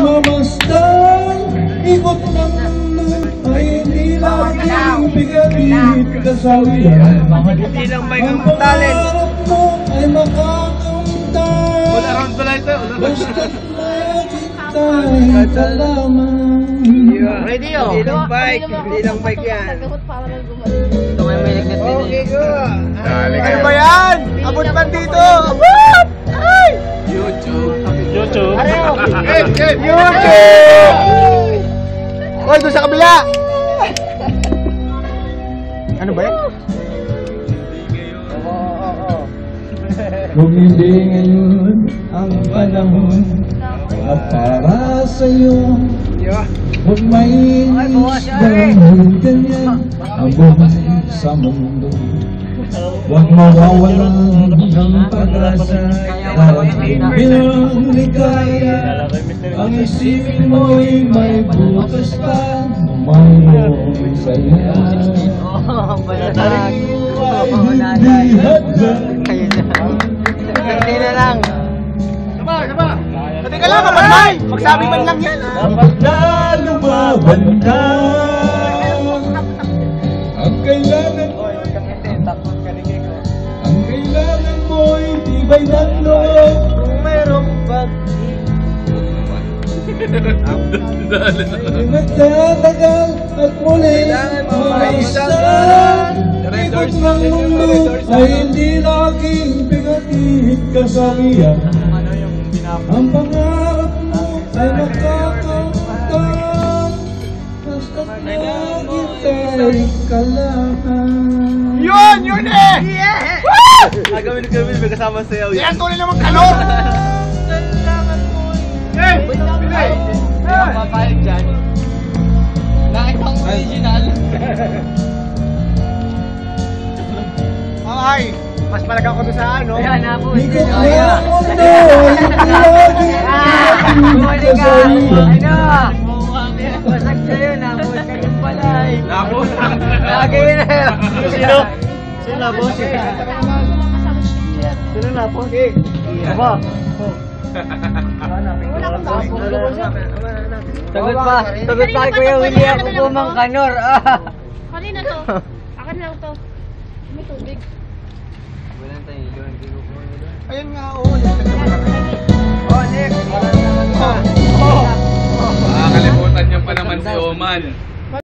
Mamasdan, ikot ng mundo ay hindi laging bigat kasawian. Hindi lang may kang talent. Ang pangarap mo ay makakamtan. All around pala ito. Basta't nakitay ka lamang. Ready oh. Hindi lang bike. Hindi lang bike yan. Ito may may lignit din. Okay, go. Ano ba yan? Abot pa dito! Abot! Ay! YouTube. YouTube! YouTube! Hoy, doon sa kabila! Ano ba yan? Kung hindi ngayon ang panahon na para sa'yo, huwag mainis dahil ganyan ang buhay sa mundo. Huwag mawawalan ng pag-asa dahil bilang ligaya ang isipin mo'y may bukas pa mayroong saya. Hindi hadlang. Hindi na lang. Saba! Pati ka lang, kapatay! Magsabi man lang yan. Dapat na lumaban ka. Ang kailangan mo'y tibay ng loob. Kung mayroong nagtatagal at muli mamasdan. Ikot ng mundo ay hindi laging bigatid kasawian. Ang pangarap mo ay makakakamtan. Basta't nakitay ka lamang. Yun! Yun eh! Yeah! Gawin, may kasama sayaw yan. Yan tuloy naman kalot! Hey! Bilay! Hindi ako papayag dyan. Nakita ang original. Ay! Mas malagang ko doon sa ano? Ayan na po. Ikot ng mundo ay hindi laging Huli ka! kasawian. Ano? Basag sa'yo, nabot ka yung palay. Nabot. Lagi na yun. Sino? Sino nabot? Sino na po? Aba. Sagot pa. Sagot pa kay Kuya Willie ako po mang kanor. Kanina to. Akin lang to. May tubig. Walang tayo. Hindi ko po. Ayun nga, oo. Oh, next. Makakalimutan niyo pa naman si Oman.